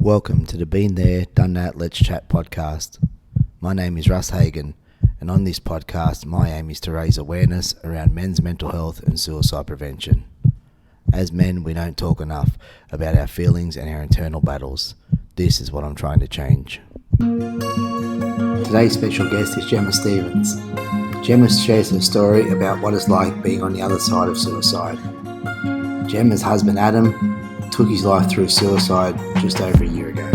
Welcome to the Been There, Done That, Let's Chat podcast. My name is Russ Hagan, and on this podcast, my aim is to raise awareness around men's mental health and suicide prevention. As men, we don't talk enough about our feelings and our internal battles. This is what I'm trying to change. Today's special guest is Gemma Stevens. Gemma shares her story about what it's like being on the other side of suicide. Gemma's husband Adam took his life through suicide just over a year ago.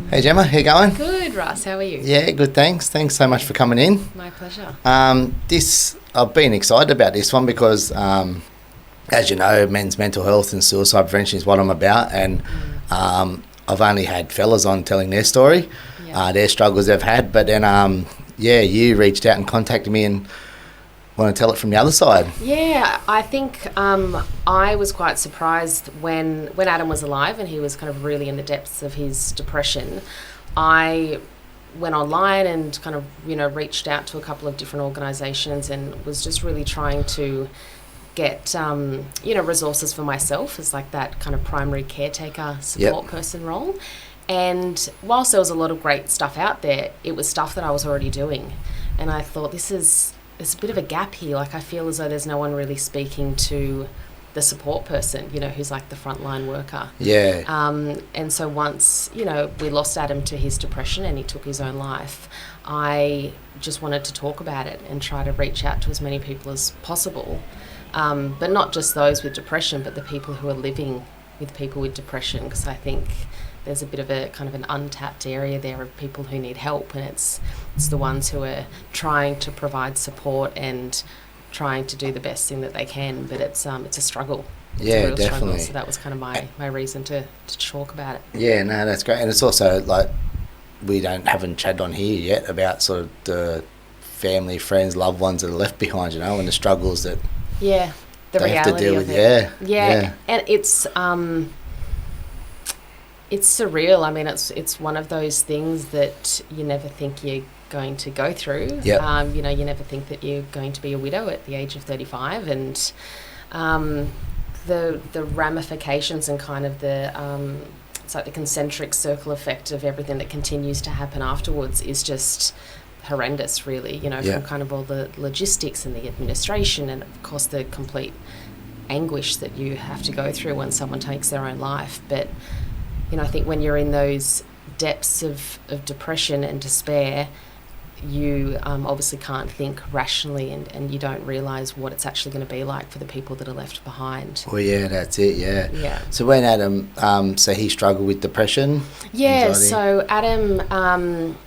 Hey Gemma, how you going? Good, Russ. How are you? Yeah, good, thanks. Thanks so much for coming in. My pleasure. I've been excited about this one because, as you know, men's mental health and suicide prevention is what I'm about, and I've only had fellas on telling their story, their struggles they've had, but then, you reached out and contacted me and want to tell it from the other side. Yeah, I think I was quite surprised when Adam was alive and he was kind of really in the depths of his depression. I went online and kind of, reached out to a couple of different organisations and was just really trying to get, resources for myself as like that kind of primary caretaker support person role. And whilst there was a lot of great stuff out there, it was stuff that I was already doing. And I thought, there's a bit of a gap here. Like, I feel as though there's no one really speaking to the support person, who's like the frontline worker. Yeah. And so once, we lost Adam to his depression and he took his own life, I just wanted to talk about it and try to reach out to as many people as possible. But not just those with depression, but the people who are living with people with depression, because I think there's a bit of a kind of an untapped area there of people who need help, and it's the ones who are trying to provide support and trying to do the best thing that they can, but it's a struggle. It's a real definitely. Struggle, so that was kind of my reason to talk about it. Yeah, no, that's great. And it's also like we haven't chatted on here yet about sort of the family, friends, loved ones that are left behind, and the struggles that the they reality have to deal of with. it. Yeah. And it's surreal. I mean, it's one of those things that you never think you're going to go through. Yep. You never think that you're going to be a widow at the age of 35, and the ramifications and kind of it's like the concentric circle effect of everything that continues to happen afterwards is just horrendous, really. From kind of all the logistics and the administration, and of course the complete anguish that you have to go through when someone takes their own life. But I think when you're in those depths of depression and despair, you obviously can't think rationally, and you don't realise what it's actually going to be like for the people that are left behind. Well, yeah, that's it, yeah. Yeah. So when Adam, so he struggled with depression? Yeah, anxiety? So Adam,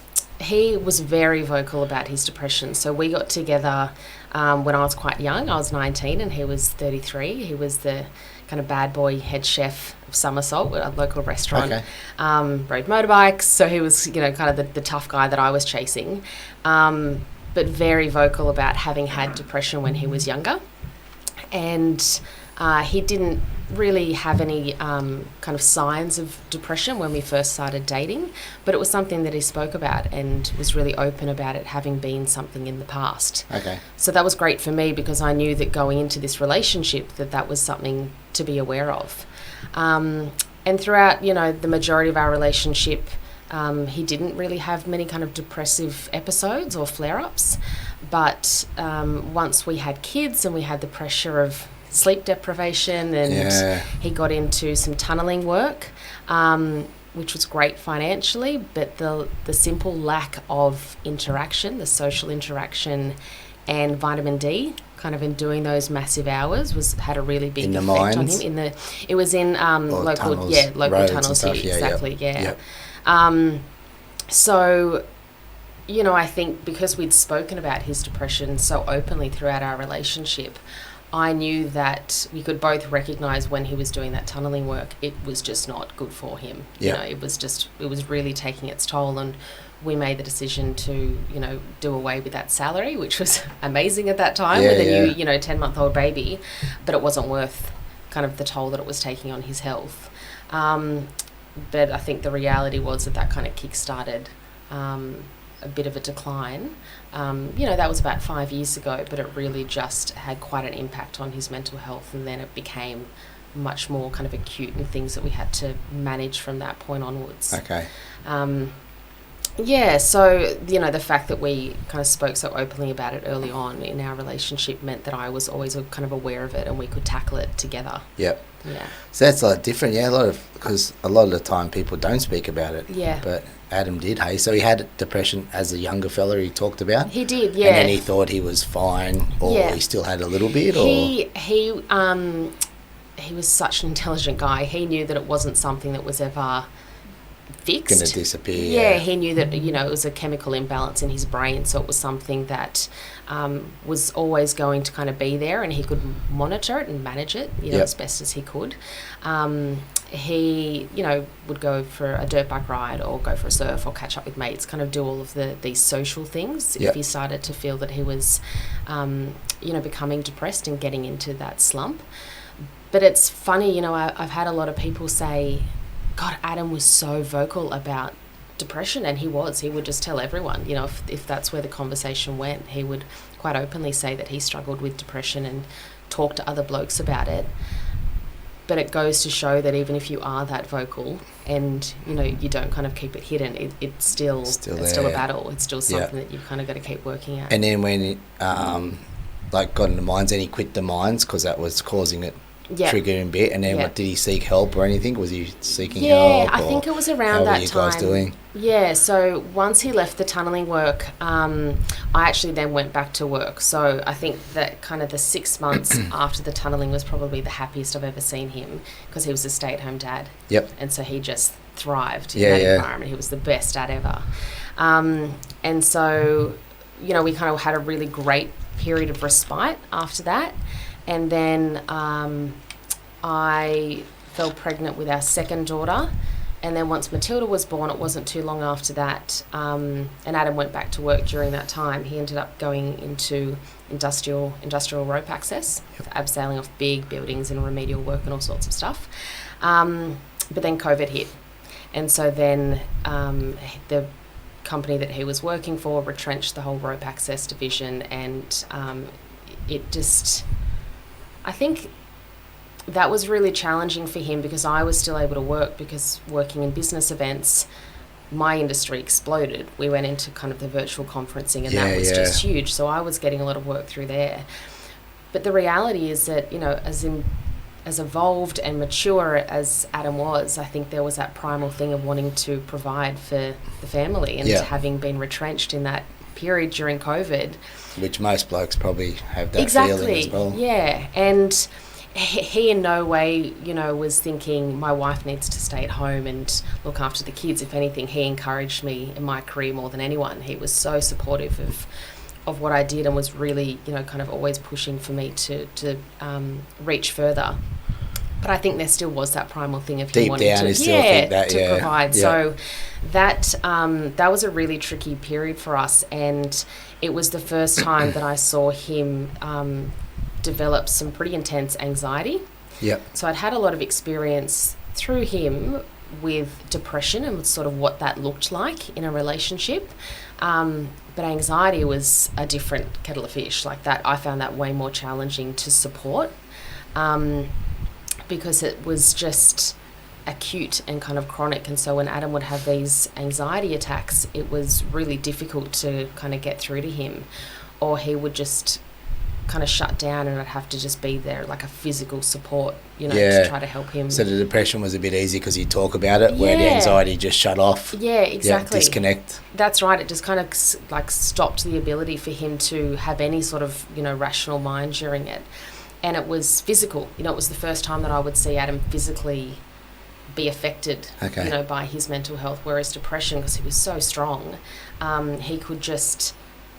he was very vocal about his depression. So we got together when I was quite young. I was 19 and he was 33. He was the kind of bad boy head chef of Somersault at a local restaurant. Okay. Rode motorbikes, so he was kind of the tough guy that I was chasing, but very vocal about having had depression when he was younger. And he didn't really have any kind of signs of depression when we first started dating, but it was something that he spoke about and was really open about it having been something in the past. Okay. So that was great for me, because I knew that going into this relationship that was something to be aware of. And throughout, the majority of our relationship, he didn't really have many kind of depressive episodes or flare-ups, but once we had kids and we had the pressure of sleep deprivation, and he got into some tunnelling work, which was great financially, but the simple lack of interaction, the social interaction and vitamin D kind of in doing those massive hours had a really big effect on him. It was in local tunnels here, exactly. Yep. So I think because we'd spoken about his depression so openly throughout our relationship, I knew that we could both recognise when he was doing that tunnelling work, it was just not good for him. It was really taking its toll, and we made the decision to, do away with that salary, which was amazing at that time with a new, 10-month-old baby, but it wasn't worth kind of the toll that it was taking on his health. But I think the reality was that kind of kick-started a bit of a decline. That was about 5 years ago, but it really just had quite an impact on his mental health, and then it became much more kind of acute and things that we had to manage from that point onwards. Okay. Yeah, so, you know, the fact that we kind of spoke so openly about it early on in our relationship meant that I was always kind of aware of it and we could tackle it together. Yep. Yeah. So that's a lot different, because a lot of the time people don't speak about it. Yeah. But Adam did, hey? So he had depression as a younger fella he talked about? He did, yeah. And then he thought he was fine, or he still had a little bit, or? He was such an intelligent guy. He knew that it wasn't something that was ever fixed. Going to disappear. Yeah, he knew that, you know, it was a chemical imbalance in his brain, so it was something that was always going to kind of be there, and he could monitor it and manage it, you know, as best as he could. He, you know, would go for a dirt bike ride or go for a surf or catch up with mates, kind of do all of these social things if he started to feel that he was, you know, becoming depressed and getting into that slump. But it's funny, you know, I've had a lot of people say, God, Adam was so vocal about depression, and he would just tell everyone, you know, if that's where the conversation went, he would quite openly say that he struggled with depression and talk to other blokes about it. But it goes to show that even if you are that vocal and, you know, you don't kind of keep it hidden, it's still a battle. It's still something that you've kind of got to keep working at. And then when got into mines, then he quit the mines because that was causing it triggering bit. And then what, did he seek help or anything? Was he seeking help? Yeah, I think it was around that time. How were you guys doing? Yeah, so once he left the tunnelling work, I actually then went back to work. So I think that kind of the 6 months after the tunnelling was probably the happiest I've ever seen him, because he was a stay-at-home dad. Yep. And so he just thrived in that environment. He was the best dad ever. And so, you know, we kind of had a really great period of respite after that. And then I fell pregnant with our second daughter. And then once Matilda was born, it wasn't too long after that, and Adam went back to work during that time. He ended up going into industrial rope access, abseiling off big buildings and remedial work and all sorts of stuff. But then COVID hit. And so then the company that he was working for retrenched the whole rope access division, and it just... I think that was really challenging for him, because I was still able to work, because working in business events, my industry exploded. We went into kind of the virtual conferencing, and that was just huge. So I was getting a lot of work through there. But the reality is that, you know, as evolved and mature as Adam was, I think there was that primal thing of wanting to provide for the family, and having been retrenched in that period during COVID. Which most blokes probably have that feeling as well. Yeah, and he in no way, you know, was thinking my wife needs to stay at home and look after the kids. If anything, he encouraged me in my career more than anyone. He was so supportive of what I did, and was really, you know, kind of always pushing for me to reach further. But I think there still was that primal thing of him wanting to provide. Yeah. So that was a really tricky period for us, and it was the first time that I saw him develop some pretty intense anxiety. Yep. So I'd had a lot of experience through him with depression and sort of what that looked like in a relationship. But anxiety was a different kettle of fish. Like that, I found that way more challenging to support, because it was just acute and kind of chronic. And so when Adam would have these anxiety attacks, it was really difficult to kind of get through to him, or he would just kind of shut down, and I'd have to just be there like a physical support, you know, to try to help him. So the depression was a bit easy because you talk about it, where the anxiety just shut off. Yeah, exactly. Disconnect. That's right. It just kind of like stopped the ability for him to have any sort of, you know, rational mind during it. And it was physical. You know, it was the first time that I would see Adam physically be affected, you know, by his mental health, whereas depression, because he was so strong, he could just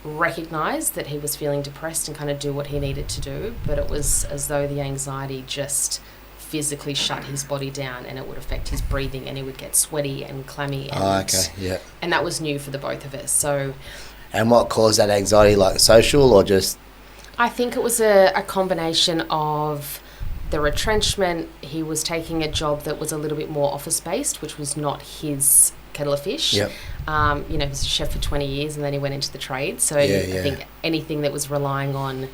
recognise that he was feeling depressed and kind of do what he needed to do, but it was as though the anxiety just physically shut his body down, and it would affect his breathing, and he would get sweaty and clammy, and and that was new for the both of us. So, and what caused that anxiety? Like social, or just? I think it was a combination of the retrenchment. He was taking a job that was a little bit more office-based, which was not his kettle of fish. Yep. You know, he was a chef for 20 years, and then he went into the trade. So I think anything that was relying on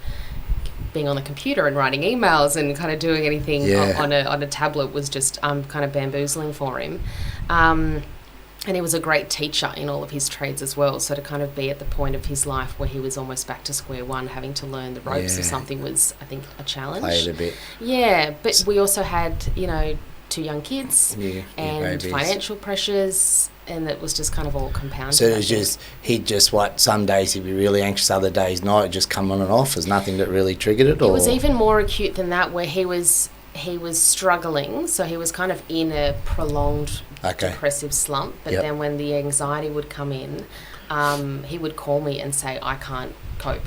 being on the computer and writing emails and kind of doing anything on a tablet was just kind of bamboozling for him. And he was a great teacher in all of his trades as well. So to kind of be at the point of his life where he was almost back to square one, having to learn the ropes of something was, I think, a challenge. Played a bit. Yeah, but we also had, 2 young kids and financial pressures, and it was just kind of all compounded. So it was just, some days he'd be really anxious, other days not, it just come on and off. There's nothing that really triggered it? It was even more acute than that, where he was struggling, so he was kind of in a prolonged depressive slump, but then when the anxiety would come in, he would call me and say, I can't cope.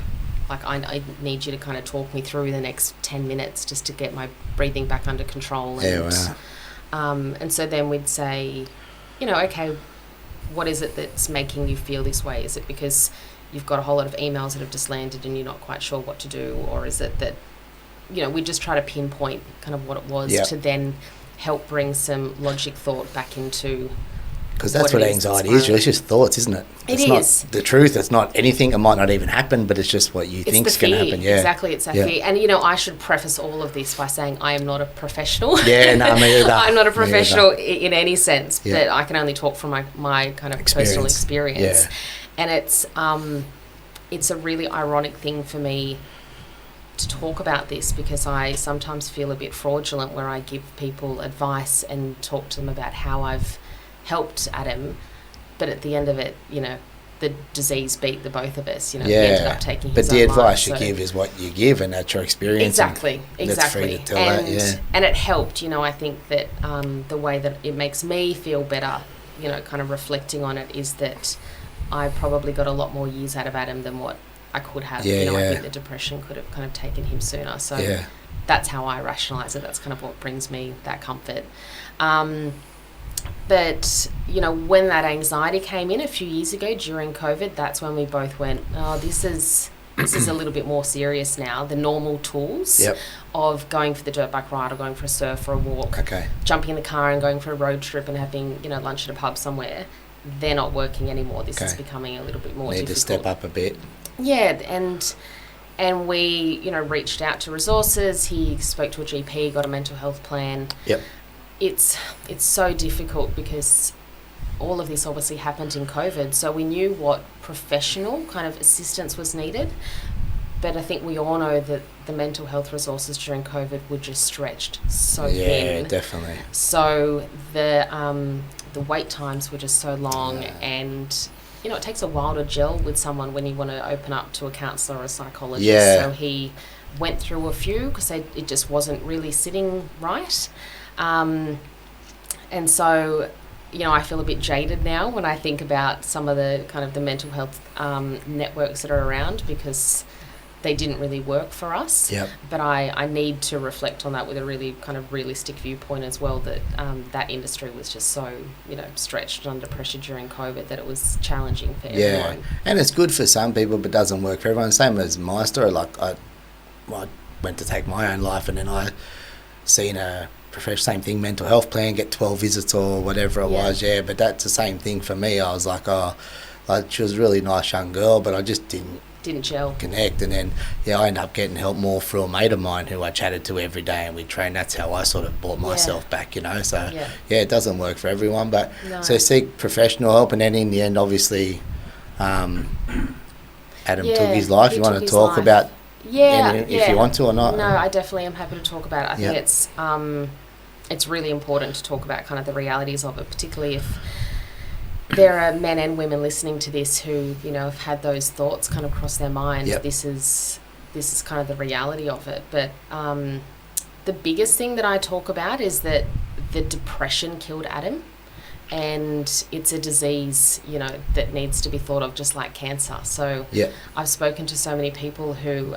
Like, I need you to kind of talk me through the next 10 minutes just to get my breathing back under control. And so then we'd say, okay, what is it that's making you feel this way? Is it because you've got a whole lot of emails that have just landed and you're not quite sure what to do? Or is it that, we just try to pinpoint kind of what it was to then help bring some logic thought back into. Because that's what anxiety is. It's just thoughts, isn't it? It's not the truth. It's not anything. It might not even happen, but it's just what you think is going to happen. Yeah, exactly. It's that fear. And, I should preface all of this by saying I am not a professional. Yeah, no, me either. I'm not a professional in any sense, but I can only talk from my kind of personal experience. Yeah. And it's a really ironic thing for me to talk about this, because I sometimes feel a bit fraudulent where I give people advice and talk to them about how I've helped Adam, but at the end of it, the disease beat the both of us. He ended up taking his own life. But the advice you give is what you give, and that's your experience. Exactly. Free to tell that, and it helped. I think that the way that it makes me feel better, kind of reflecting on it, is that I probably got a lot more years out of Adam than what I could have. I think the depression could have kind of taken him sooner. So that's how I rationalise it. That's kind of what brings me that comfort. But, when that anxiety came in a few years ago during COVID, that's when we both went, this is a little bit more serious now. The normal tools of going for the dirt bike ride or going for a surf or a walk, jumping in the car and going for a road trip and having, lunch at a pub somewhere, they're not working anymore. This is becoming a little bit more difficult. Need to step up a bit. Yeah, and we, reached out to resources. He spoke to a GP, got a mental health plan. Yep. It's so difficult because all of this obviously happened in COVID, so we knew what professional kind of assistance was needed, but I think we all know that the mental health resources during COVID were just stretched so thin. Yeah, definitely. So the wait times were just so long, and it takes a while to gel with someone when you want to open up to a counsellor or a psychologist. Yeah. So he went through a few because it just wasn't really sitting right. And so, I feel a bit jaded now when I think about some of the kind of the mental health networks that are around, because they didn't really work for us. Yep. But I need to reflect on that with a really kind of realistic viewpoint as well, that that industry was just so, stretched under pressure during COVID that it was challenging for everyone. And it's good for some people, but doesn't work for everyone. Same as my story. Like, I went to take my own life, and then I seen a professional, same thing, mental health plan, get 12 visits or whatever it was, but that's the same thing for me. I was like, she was a really nice young girl, but I just didn't gel, connect. And then I ended up getting help more through a mate of mine who I chatted to every day, and we trained. That's how I sort of brought myself back, so it doesn't work for everyone, but so seek professional help. And then in the end, obviously, Adam took his life. You want to talk about if you want to or not? No, I definitely am happy to talk about it. I think it's really important to talk about kind of the realities of it, particularly if there are men and women listening to this who, have had those thoughts kind of cross their mind. Yep. This is kind of the reality of it. But the biggest thing that I talk about is that the depression killed Adam, and it's a disease, that needs to be thought of just like cancer. So I've spoken to so many people who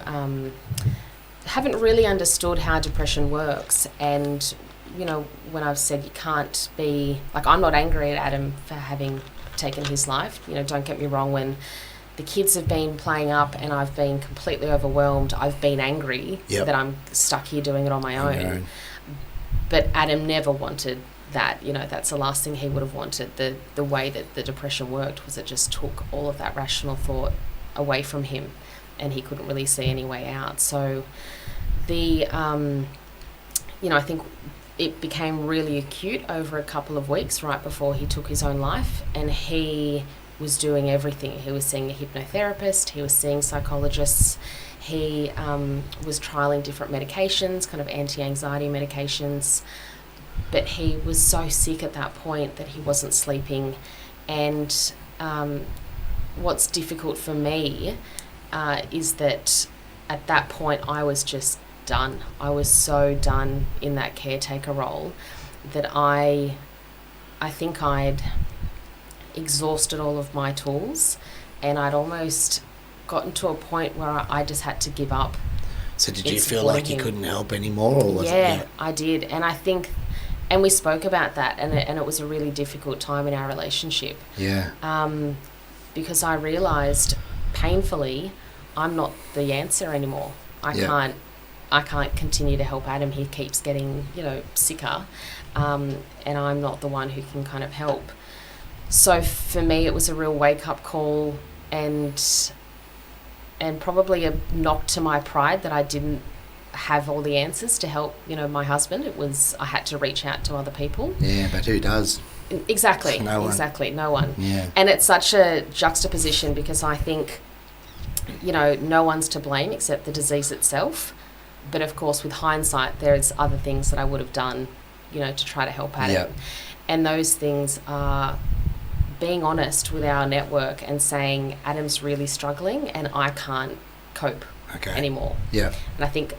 haven't really understood how depression works, and when I've said you can't be, like, I'm not angry at Adam for having taken his life. Don't get me wrong, when the kids have been playing up and I've been completely overwhelmed, I've been angry that I'm stuck here doing it on my own. But Adam never wanted that. That's the last thing he would have wanted. The way that the depression worked was it just took all of that rational thought away from him. and he couldn't really see any way out. So the, I think it became really acute over a couple of weeks right before he took his own life, and he was doing everything. He was seeing a hypnotherapist, he was seeing psychologists, he was trialling different medications, kind of anti-anxiety medications, but he was so sick at that point that he wasn't sleeping. And what's difficult for me is that at that point I was just done. I was so done in that caretaker role that I think I'd exhausted all of my tools, and I'd almost gotten to a point where I just had to give up. So did you feel like you couldn't help anymore? Or was it? I did. And I think, and we spoke about that, and it was a really difficult time in our relationship. Yeah. Because I realised painfully I'm not the answer anymore. I can't continue to help Adam. He keeps getting, sicker, and I'm not the one who can kind of help. So for me, it was a real wake-up call, and probably a knock to my pride that I didn't have all the answers to help, my husband. I had to reach out to other people. Yeah, but who does? Exactly. No one. Exactly, no one. Yeah. And it's such a juxtaposition, because I think, no one's to blame except the disease itself. But of course, with hindsight, there's other things that I would have done, to try to help Adam. Yep. And those things are being honest with our network and saying, Adam's really struggling and I can't cope anymore. Yeah. And I think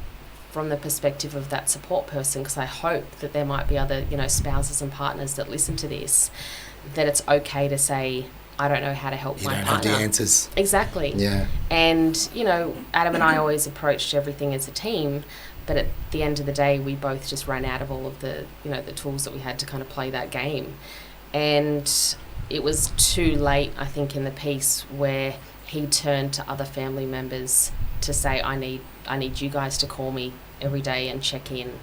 from the perspective of that support person, because I hope that there might be other, spouses and partners that listen to this, that it's okay to say, I don't know how to help my partner. You don't have the answers. Exactly. Yeah. And, Adam and I always approached everything as a team, but at the end of the day, we both just ran out of all of the, the tools that we had to kind of play that game. And it was too late, I think, in the piece where he turned to other family members to say, I need you guys to call me every day and check in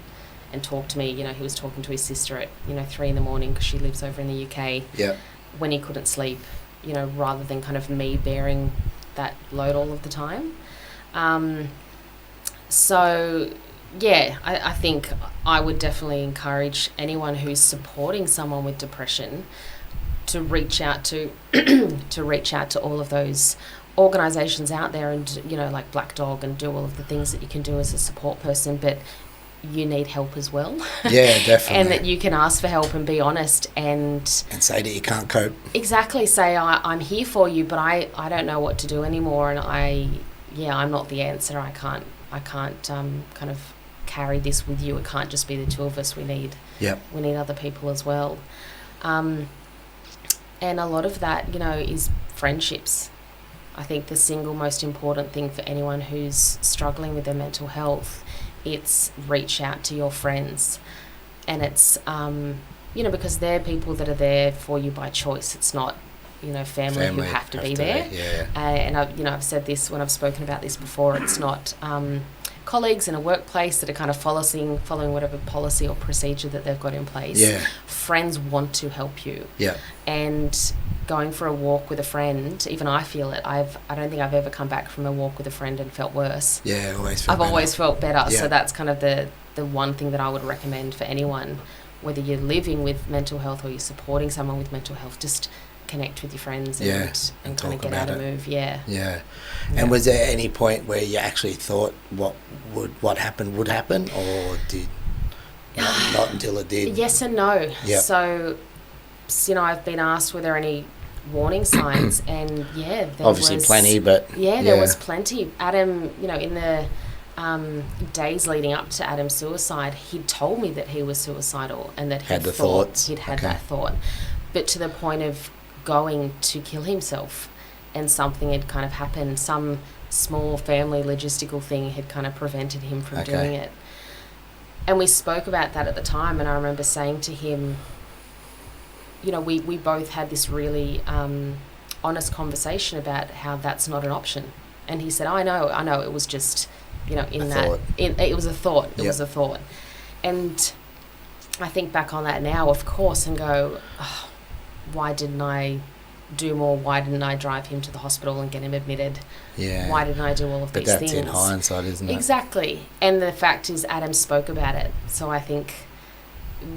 and talk to me. He was talking to his sister at, 3 a.m, because she lives over in the UK. Yeah. When he couldn't sleep, rather than kind of me bearing that load all of the time. So, yeah, I think I would definitely encourage anyone who's supporting someone with depression to reach out to all of those organisations out there, and like Black Dog, and do all of the things that you can do as a support person, but you need help as well. Yeah, definitely. And that you can ask for help and be honest and say that you can't cope. Exactly. Say, I'm here for you, but I don't know what to do anymore, and I'm not the answer. I can't kind of carry this with you. It can't just be the two of us. We need other people as well. And a lot of that, is friendships. I think the single most important thing for anyone who's struggling with their mental health, it's reach out to your friends. And it's, because they're people that are there for you by choice. It's not, family who have to be there. Yeah. And I've said this when I've spoken about this before. It's not colleagues in a workplace that are kind of following whatever policy or procedure that they've got in place. Yeah. Friends want to help you. Yeah. And going for a walk with a friend, even I feel it. I don't think I've ever come back from a walk with a friend and felt worse. Yeah, I've always felt better. Yeah. So that's kind of the one thing that I would recommend for anyone, whether you're living with mental health or you're supporting someone with mental health, just connect with your friends and kind of get out and move. Yeah. And was there any point where you actually thought what happened would happen, or did not until it did? Yes and no. Yep. So, I've been asked were there any warning signs, and there obviously was plenty, but there was plenty. Adam, in the days leading up to Adam's suicide, he'd told me that he was suicidal and that he'd had that thought, but to the point of going to kill himself, and something had kind of happened. Some small family logistical thing had kind of prevented him from doing it. And we spoke about that at the time, and I remember saying to him, we both had this really honest conversation about how that's not an option. And he said, I know, it was just, it was a thought. It was a thought. And I think back on that now, of course, and go, why didn't I do more? Why didn't I drive him to the hospital and get him admitted? Yeah. Why didn't I do all of But these that's things? in hindsight, isn't it? Exactly. And the fact is Adam spoke about it. So I think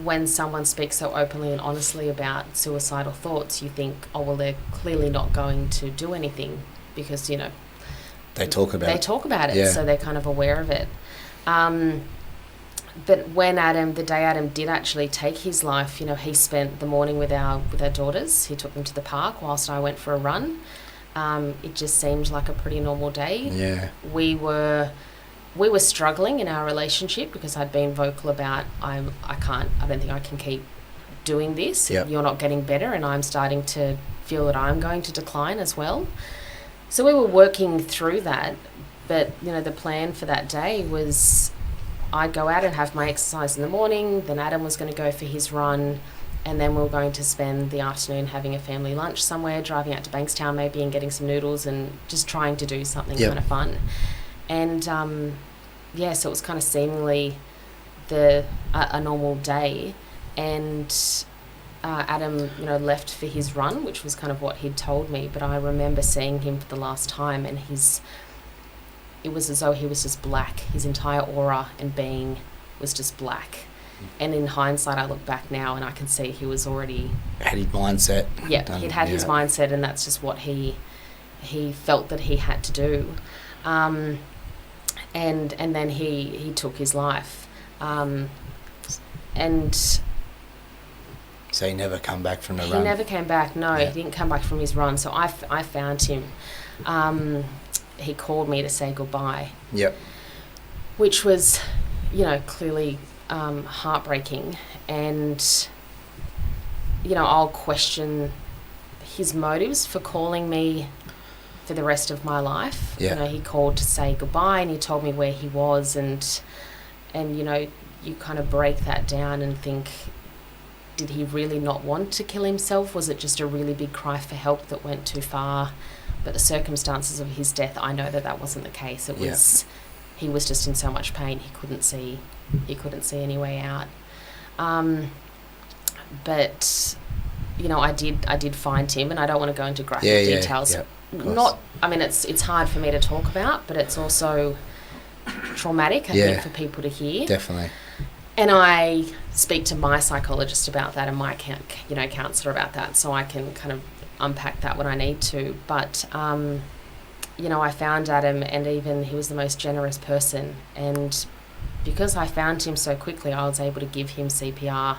when someone speaks so openly and honestly about suicidal thoughts, you think, oh, well, they're clearly not going to do anything because, you know, They talk about they it. talk about it, Yeah. so they're kind of aware of it. But when the day Adam did actually take his life, you know, he spent the morning with our daughters. He took them to the park whilst I went for a run. It just seemed like a pretty normal day. Yeah. We were struggling in our relationship because I'd been vocal about I don't think I can keep doing this. Yep. You're not getting better, and I'm starting to feel that I'm going to decline as well. So we were working through that, but you know, the plan for that day was I'd go out and have my exercise in the morning, then Adam was going to go for his run, and then we were going to spend the afternoon having a family lunch somewhere, driving out to Bankstown maybe and getting some noodles and just trying to do something Yep. kind of fun. And so it was kind of seemingly a normal day, and Adam, you know, left for his run, which was kind of what he'd told me. But I remember seeing him for the last time, and it was as though he was just black. His entire aura and being was just black. And in hindsight, I look back now and I can see he was already Had his mindset. yeah, he'd had his mindset, and that's just what he felt that he had to do. And then he took his life. And So he never come back from the he run. never came back. No, Yeah. he didn't come back from his run. So I found him. He called me to say goodbye, Yep. which was, you know, clearly heartbreaking. And, you know, I'll question his motives for calling me for the rest of my life. Yeah. You know, he called to say goodbye and he told me where he was, and you know, you kind of break that down and think, did he really not want to kill himself? Was it just a really big cry for help that went too far? But the circumstances of his death, I know that wasn't the case. It was he was just in so much pain he couldn't see any way out. But you know, I did find him, and I don't want to go into graphic details. Yeah, I mean, it's hard for me to talk about, but it's also traumatic, I think, for people to hear. Definitely. And I speak to my psychologist about that and my counsellor about that, so I can kind of unpack that when I need to. But you know, I found Adam, and even he was the most generous person, and because I found him so quickly, I was able to give him CPR,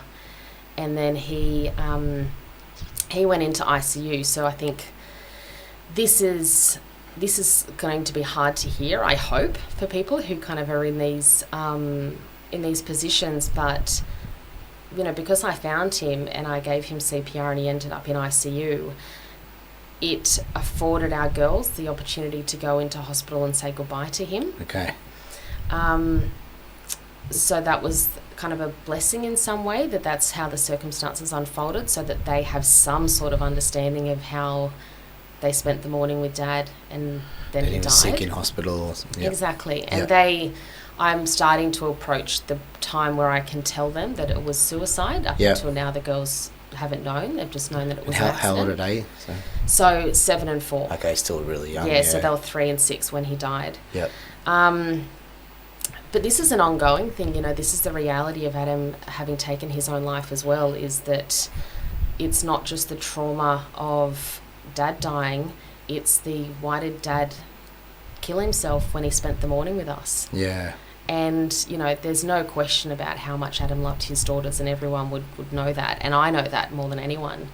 and then he went into ICU. So I think this is going to be hard to hear, I hope, for people who kind of are in these positions. But you know, because I found him and I gave him CPR and he ended up in ICU, it afforded our girls the opportunity to go into hospital and say goodbye to him. Okay. So that was kind of a blessing in some way, that's how the circumstances unfolded, so that they have some sort of understanding of how they spent the morning with Dad, and then he died. Sick in hospital. Yep. Exactly. And I'm starting to approach the time where I can tell them that it was suicide. Up until now, the girls haven't known. They've just known that it was an accident. How old are they? So 7 and 4. Okay, still really young. Yeah, so they were 3 and 6 when he died. Yep. But this is an ongoing thing, you know. This is the reality of Adam having taken his own life as well, is that it's not just the trauma of Dad dying, it's the why did Dad kill himself when he spent the morning with us? Yeah. And, you know, there's no question about how much Adam loved his daughters, and everyone would know that, and I know that more than anyone.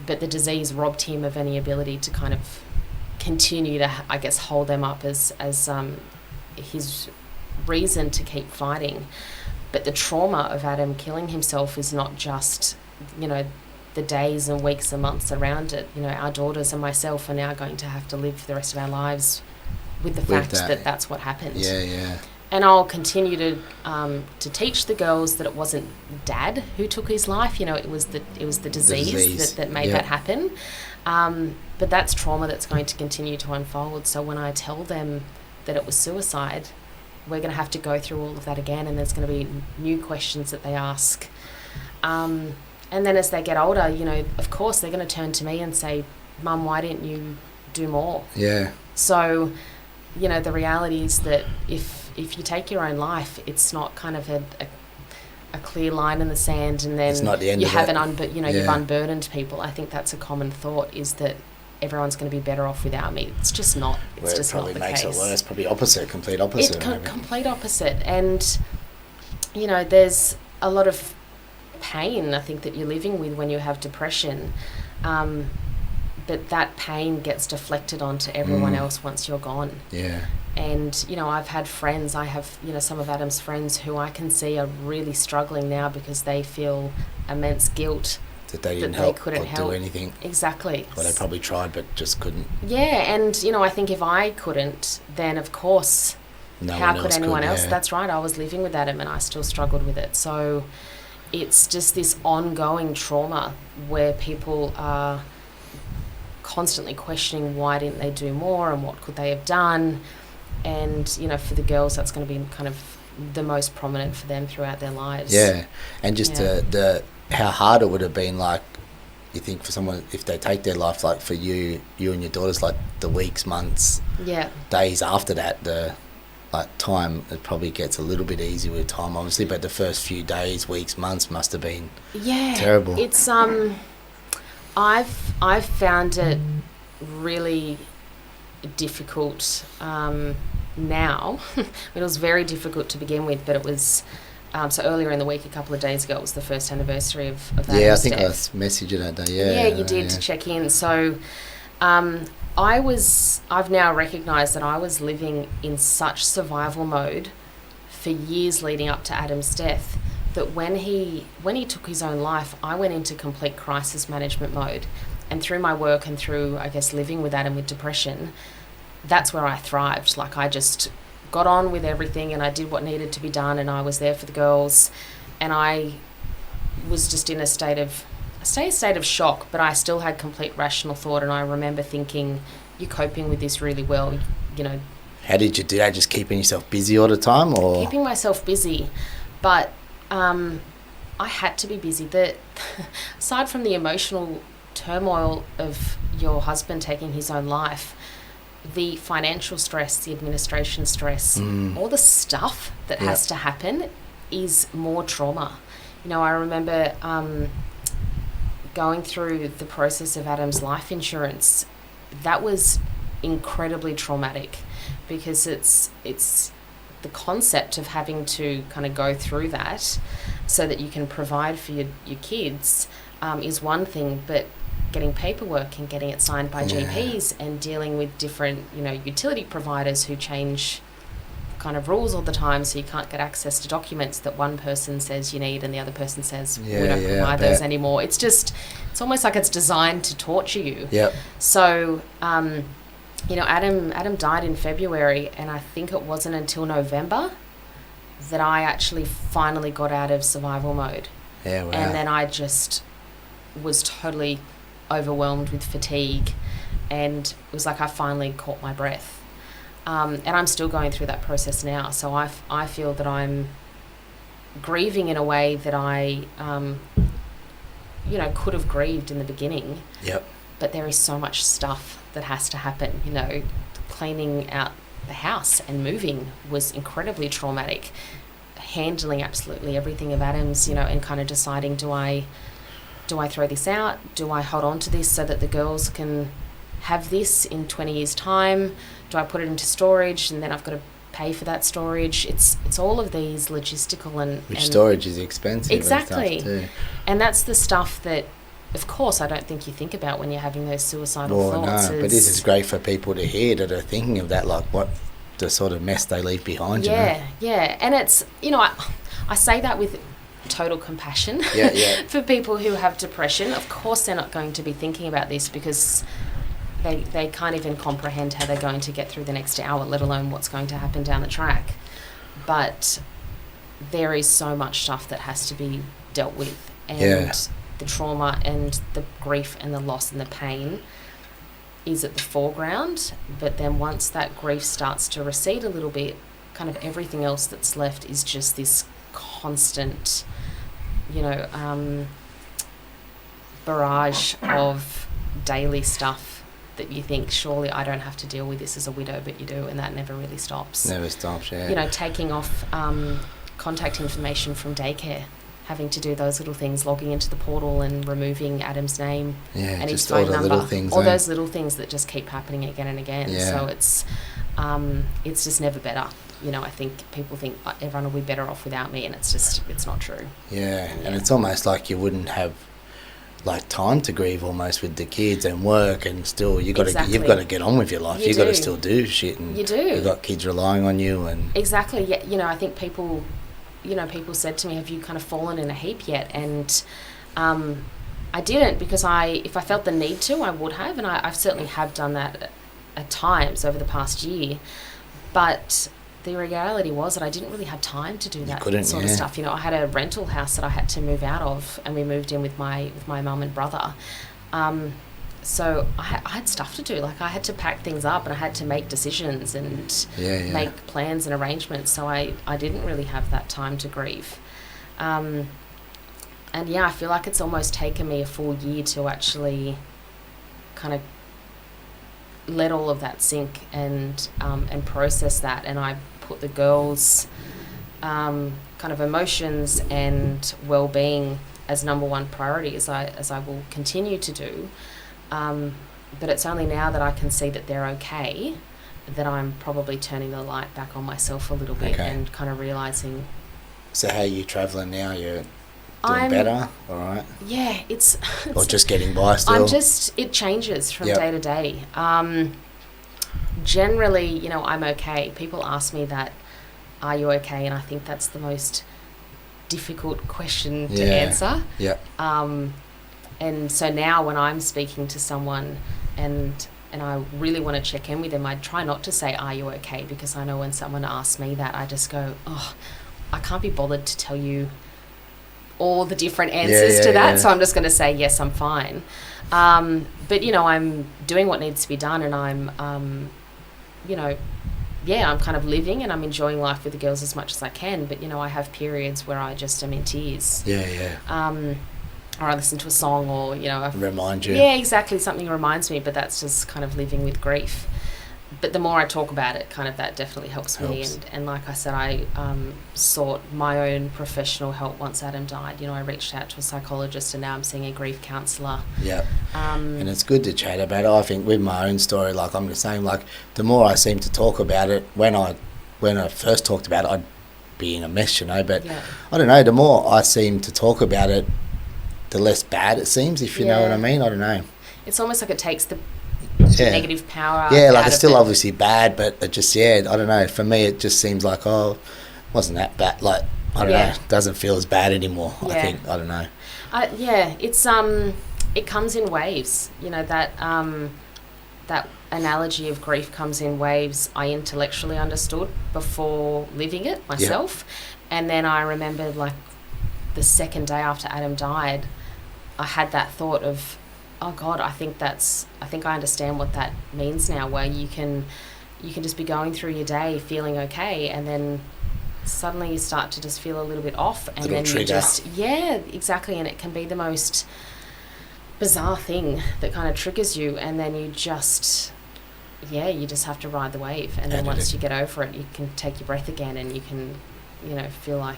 But the disease robbed him of any ability to kind of continue to, I guess, hold them up as his reason to keep fighting. But the trauma of Adam killing himself is not just, you know, the days and weeks and months around it. You know, our daughters and myself are now going to have to live the rest of our lives with the fact that that's what happened. Yeah. And I'll continue to teach the girls that it wasn't Dad who took his life. You know, it was the disease that made that happen. But that's trauma that's going to continue to unfold. So when I tell them that it was suicide, we're going to have to go through all of that again, and there's going to be new questions that they ask. And then as they get older, you know, of course they're going to turn to me and say, Mum, why didn't you do more? Yeah. So, you know, the reality is that if you take your own life, it's not kind of a clear line in the sand, and then It's not the end you of haven't it. you've unburdened people. I think that's a common thought, is that everyone's going to be better off without me. It's just not. It's Where just it probably not the makes case. it worse. Probably opposite, complete opposite. Complete opposite. And, you know, there's a lot of pain, I think, that you're living with when you have depression. But that pain gets deflected onto everyone else once you're gone. Yeah. And, you know, I've had friends, I have, you know, some of Adam's friends who I can see are really struggling now because they feel immense guilt That they didn't help or do anything. Exactly. Well, they probably tried but just couldn't. Yeah, and, you know, I think if I couldn't, then of course, how could anyone else? That's right, I was living with Adam and I still struggled with it. So it's just this ongoing trauma where people are constantly questioning why didn't they do more and what could they have done. And, you know, for the girls, that's going to be kind of the most prominent for them throughout their lives. Yeah, and just the how hard it would have been, like, you think for someone, if they take their life, like for you and your daughters, like the weeks, months, days after that, the like time, it probably gets a little bit easier with time, obviously, but the first few days, weeks, months must have been terrible. It's I've found it really difficult now. It was very difficult to begin with, but it was so earlier in the week, a couple of days ago, it was the first anniversary of Adam's death. Yeah, I think I messaged you that day. Yeah, you did, to check in. So I've now recognised that I was living in such survival mode for years leading up to Adam's death that when he took his own life, I went into complete crisis management mode. And through my work and through, I guess, living with Adam with depression, that's where I thrived. Like, I just got on with everything and I did what needed to be done and I was there for the girls. And I was just in a state of shock, but I still had complete rational thought. And I remember thinking, you're coping with this really well, you know. How did you do that? Just keeping yourself busy all the time, or? Keeping myself busy. But I had to be busy. Aside from the emotional turmoil of your husband taking his own life, the financial stress, the administration stress, all the stuff that has to happen is more trauma. You know, I remember going through the process of Adam's life insurance. That was incredibly traumatic because it's the concept of having to kind of go through that so that you can provide for your kids is one thing, but getting paperwork and getting it signed by GPs and dealing with different, you know, utility providers who change kind of rules all the time, so you can't get access to documents that one person says you need and the other person says we don't provide those anymore. It's almost like it's designed to torture you. Yep. So you know, Adam died in February, and I think it wasn't until November that I actually finally got out of survival mode. Yeah, wow. And then I just was totally overwhelmed with fatigue, and it was like I finally caught my breath. And I'm still going through that process now. So I feel that I'm grieving in a way that I, you know, could have grieved in the beginning. Yep. But there is so much stuff that has to happen. You know, cleaning out the house and moving was incredibly traumatic. Handling absolutely everything of Adam's, you know, and kind of deciding, do I throw this out? Do I hold on to this so that the girls can have this in 20 years' time? Do I put it into storage and then I've got to pay for that storage? It's all of these logistical and storage is expensive. Exactly. And stuff too. And that's the stuff that, of course, I don't think you think about when you're having those suicidal thoughts. No, but this is great for people to hear that are thinking of that, like what the sort of mess they leave behind. Yeah. And it's, you know, I say that with total compassion for people who have depression. Of course they're not going to be thinking about this because they can't even comprehend how they're going to get through the next hour, let alone what's going to happen down the track. But there is so much stuff that has to be dealt with, and the trauma and the grief and the loss and the pain is at the foreground. But then once that grief starts to recede a little bit, kind of everything else that's left is just this constant, you know, barrage of daily stuff that you think, surely I don't have to deal with this as a widow, but you do, and that never really stops. Never stops, yeah. You know, taking off contact information from daycare, having to do those little things, logging into the portal and removing Adam's name and his phone number. Little things, all those little things that just keep happening again and again. Yeah. So it's just never better. You know, I think people think everyone will be better off without me, and it's not true. Yeah, and it's almost like you wouldn't have like time to grieve almost with the kids and work, and still you've got to get on with your life. You've got to still do shit, and you do. You've got kids relying on you, and exactly. Yeah, you know, I think people said to me, "Have you kind of fallen in a heap yet?" And I didn't, because if I felt the need to, I would have, and I certainly have done that at times over the past year, but the reality was that I didn't really have time to do that sort of stuff. You know, I had a rental house that I had to move out of, and we moved in with my mum and brother. So I had stuff to do. Like, I had to pack things up, and I had to make decisions and make plans and arrangements. So I didn't really have that time to grieve. And I feel like it's almost taken me a full year to actually kind of let all of that sink and process that, and I put the girls' kind of emotions and well-being as number one priority, as I will continue to do. But it's only now that I can see that they're okay that I'm probably turning the light back on myself a little bit and kind of realising. So how are you travelling now? You're doing better? All right. Yeah, it's or just getting by still? It changes from day to day. Generally, you know, I'm okay. People ask me that, are you okay? And I think that's the most difficult question to answer. Yeah. And so now when I'm speaking to someone and I really want to check in with them, I try not to say, are you okay? Because I know when someone asks me that, I just go, oh, I can't be bothered to tell you all the different answers to that. So I'm just going to say, yes, I'm fine. But, you know, I'm doing what needs to be done, and I'm, you know, I'm kind of living, and I'm enjoying life with the girls as much as I can. But, you know, I have periods where I just am in tears. Or I listen to a song, or, you know, remind you. Yeah, exactly. Something reminds me, but that's just kind of living with grief. But the more I talk about it, kind of that definitely helps me. And like I said, I sought my own professional help once Adam died. You know, I reached out to a psychologist, and now I'm seeing a grief counsellor. Yeah. And it's good to chat about it. I think with my own story, like I'm just saying, like the more I seem to talk about it, when I first talked about it, I'd be in a mess, you know. But I don't know, the more I seem to talk about it, the less bad it seems, if you know what I mean. I don't know. It's almost like it takes the negative power. Yeah, like it's still obviously bad, but it just, I don't know. For me, it just seems like, oh, wasn't that bad? Like, I don't know. It doesn't feel as bad anymore, I think. I don't know. It's, it comes in waves. You know, that analogy of grief comes in waves. I intellectually understood before living it myself. And then I remembered, like, the second day after Adam died, I had that thought of, oh God, I think I understand what that means now, where you can just be going through your day feeling okay, and then suddenly you start to just feel a little bit off, and then trigger. You just, exactly, and it can be the most bizarre thing that kind of triggers you, and then you just have to ride the wave, and then once you get over it, you can take your breath again, and you can, you know, feel like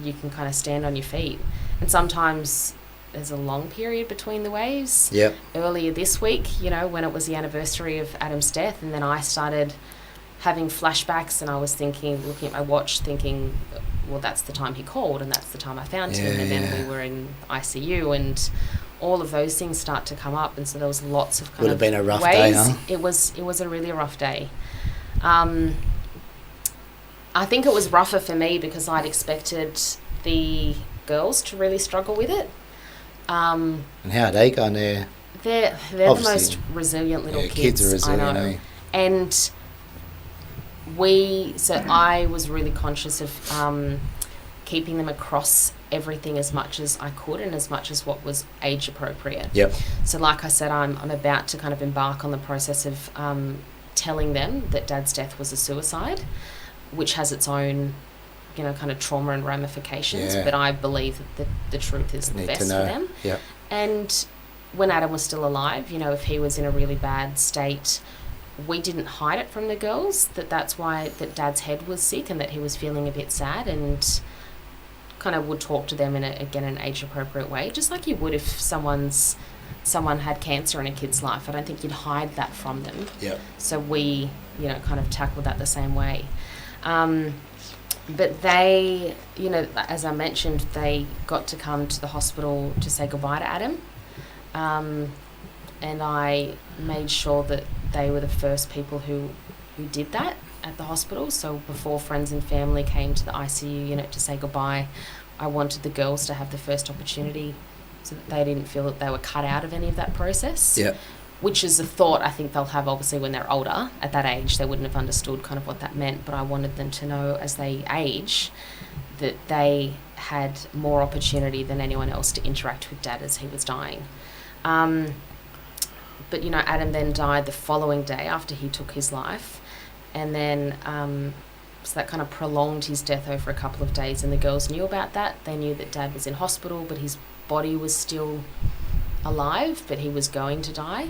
you can kind of stand on your feet. And sometimes there's a long period between the waves. Yep. Earlier this week, you know, when it was the anniversary of Adam's death, and then I started having flashbacks, and I was looking at my watch, thinking, well, that's the time he called, and that's the time I found him, and then we were in ICU, and all of those things start to come up, and so there was lots of kind Would of have been a rough ways. day, huh? It was a really rough day. I think it was rougher for me because I'd expected the girls to really struggle with it. And how are they going there? They're the most resilient little kids. Kids are resilient, I know. And I was really conscious of keeping them across everything as much as I could, and as much as what was age appropriate. Yep. So like I said, I'm about to kind of embark on the process of telling them that Dad's death was a suicide, which has its own, you know, kind of trauma and ramifications. But I believe that the truth is the best for them. Yep. And when Adam was still alive, you know, if he was in a really bad state, we didn't hide it from the girls, that's why that Dad's head was sick and that he was feeling a bit sad, and kind of would talk to them in an age-appropriate way, just like you would if someone had cancer in a kid's life. I don't think you'd hide that from them. Yeah. So we, you know, kind of tackled that the same way. But they, you know, as I mentioned, they got to come to the hospital to say goodbye to Adam. And I made sure that they were the first people who did that at the hospital. So before friends and family came to the ICU unit to say goodbye, I wanted the girls to have the first opportunity so that they didn't feel that they were cut out of any of that process. Yeah. Which is a thought I think they'll have obviously when they're older. At that age, they wouldn't have understood kind of what that meant, but I wanted them to know as they age that they had more opportunity than anyone else to interact with Dad as he was dying. But, you know, Adam then died the following day after he took his life. And then, so that kind of prolonged his death over a couple of days. And the girls knew about that. They knew that Dad was in hospital, but his body was still alive, but he was going to die.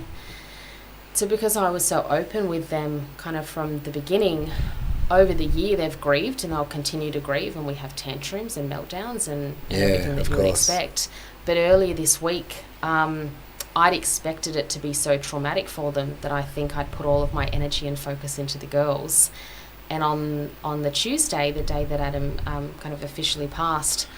So because I was so open with them kind of from the beginning, over the year they've grieved and they'll continue to grieve, and we have tantrums and meltdowns and everything that you would expect. But earlier this week, I'd expected it to be so traumatic for them that I think I'd put all of my energy and focus into the girls. And on the Tuesday, the day that Adam kind of officially passed,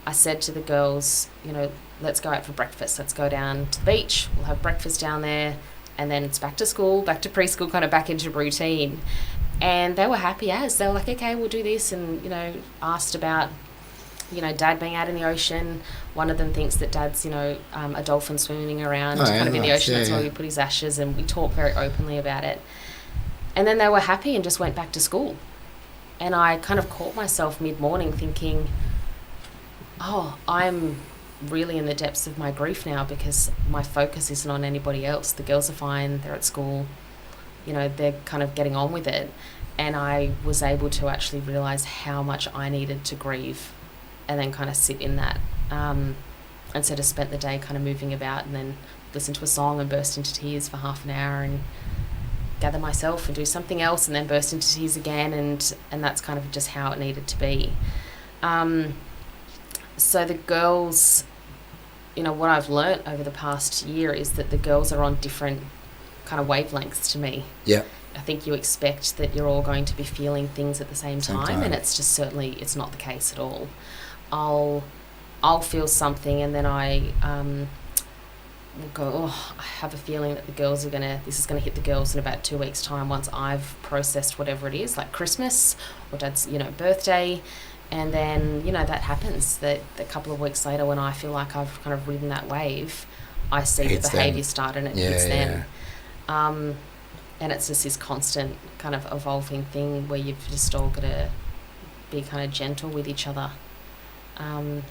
I said to the girls, you know, let's go out for breakfast. Let's go down to the beach. We'll have breakfast down there. And then it's back to school, back to preschool, kind of back into routine. And they were happy as. They were like, okay, we'll do this. And, you know, asked about, you know, Dad being out in the ocean. One of them thinks that Dad's, you know, a dolphin swimming around kind of in the ocean. That's where we put his ashes, and we talk very openly about it. And then they were happy and just went back to school. And I kind of caught myself mid-morning thinking, oh, I'm really in the depths of my grief now because my focus isn't on anybody else. The girls are fine, they're at school, you know, they're kind of getting on with it. And I was able to actually realise how much I needed to grieve and then kind of sit in that. And so just spent the day kind of moving about and then listen to a song and burst into tears for half an hour and gather myself and do something else and then burst into tears again, and that's kind of just how it needed to be. So the girls, you know, what I've learnt over the past year is that the girls are on different kind of wavelengths to me. Yeah. I think you expect that you're all going to be feeling things at the same time, and it's just certainly, it's not the case at all. I'll feel something and then I will go, oh, I have a feeling that the girls are this is going to hit the girls in about 2 weeks' time once I've processed whatever it is, like Christmas or Dad's, you know, birthday. And then, you know, that happens. That a couple of weeks later, when I feel like I've kind of ridden that wave, I see the behaviour start and it hits them. And it's just this constant kind of evolving thing where you've just all got to be kind of gentle with each other, and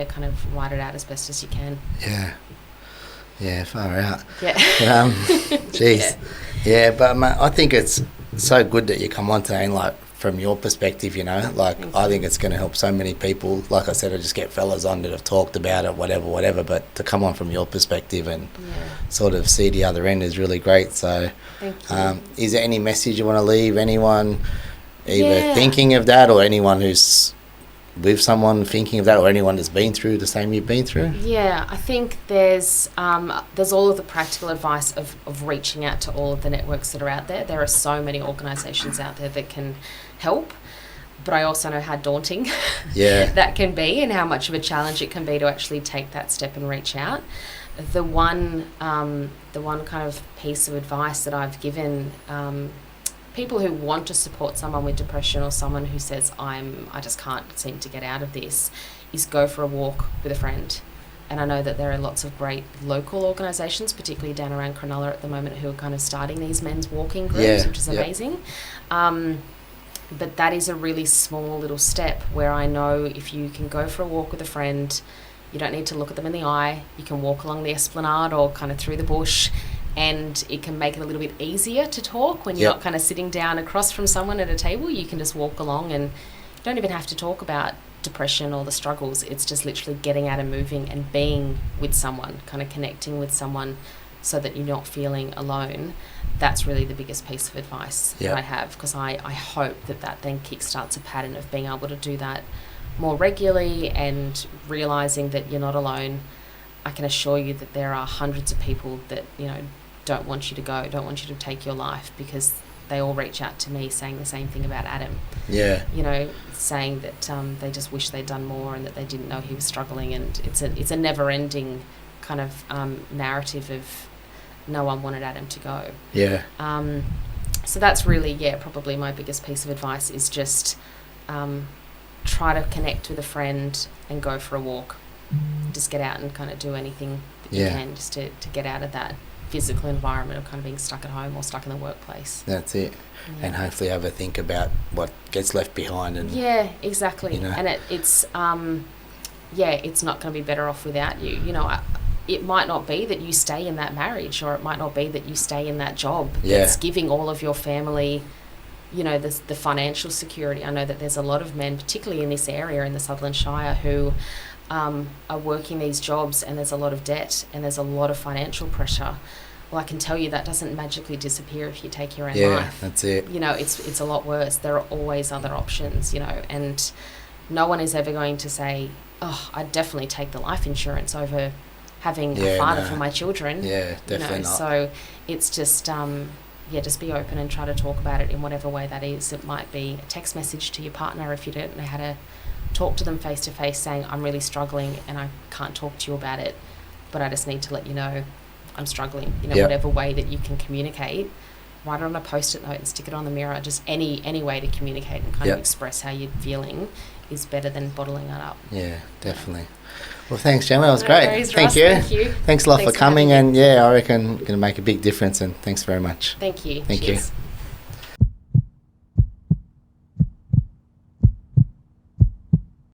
kind of ride it out as best as you can. Yeah, far out. Yeah. Jeez. Yeah, but I think it's so good that you come on today and like, from your perspective, you know, like I think it's going to help so many people. Like I said, I just get fellas on that have talked about it, whatever, but to come on from your perspective and sort of see the other end is really great. So is there any message you want to leave anyone either thinking of that, or anyone who's with someone thinking of that, or anyone that's been through the same you've been through? Yeah, I think there's all of the practical advice of reaching out to all of the networks that are out there. There are so many organisations out there that can help, but I also know how daunting that can be and how much of a challenge it can be to actually take that step and reach out. The one kind of piece of advice that I've given people who want to support someone with depression, or someone who says, I just can't seem to get out of this, is go for a walk with a friend. And I know that there are lots of great local organisations, particularly down around Cronulla at the moment, who are kind of starting these men's walking groups, which is amazing. But that is a really small little step where I know if you can go for a walk with a friend, you don't need to look at them in the eye. You can walk along the esplanade or kind of through the bush, and it can make it a little bit easier to talk when you're not kind of sitting down across from someone at a table. You can just walk along and you don't even have to talk about depression or the struggles. It's just literally getting out and moving and being with someone, kind of connecting with someone so that you're not feeling alone. That's really the biggest piece of advice that I have, because I hope that then kickstarts a pattern of being able to do that more regularly and realising that you're not alone. I can assure you that there are hundreds of people that, you know, don't want you to go, don't want you to take your life, because they all reach out to me saying the same thing about Adam. Yeah. You know, saying that they just wish they'd done more and that they didn't know he was struggling. And it's a never-ending kind of narrative of no one wanted Adam to go. Yeah. So that's really, probably my biggest piece of advice is just try to connect with a friend and go for a walk. Just get out and kind of do anything that you can just to get out of that physical environment of kind of being stuck at home or stuck in the workplace. That's it. Yeah. And hopefully have a think about what gets left behind. And Exactly. You know. And it's not going to be better off without you. You know, it might not be that you stay in that marriage, or it might not be that you stay in that job that's giving all of your family, you know, the financial security. I know that there's a lot of men, particularly in this area in the Sutherland Shire, who are working these jobs, and there's a lot of debt and there's a lot of financial pressure. Well, I can tell you that doesn't magically disappear if you take your own life. Yeah, that's it. You know, it's a lot worse. There are always other options, you know, and no one is ever going to say, oh, I'd definitely take the life insurance over having a father for my children. Yeah, definitely not. So it's just, just be open and try to talk about it in whatever way that is. It might be a text message to your partner if you don't know how to talk to them face to face, saying, I'm really struggling and I can't talk to you about it, but I just need to let you know I'm struggling. You know, whatever way that you can communicate, write it on a post-it note and stick it on the mirror. Just any way to communicate and kind of express how you're feeling is better than bottling it up. Yeah, definitely. Well, thanks, Gemma. That was great. Worries, Thank Ross, you. Thank you. Thanks a lot for coming, and I reckon going to make a big difference, and thanks very much. Thank you. Thank Cheers. you.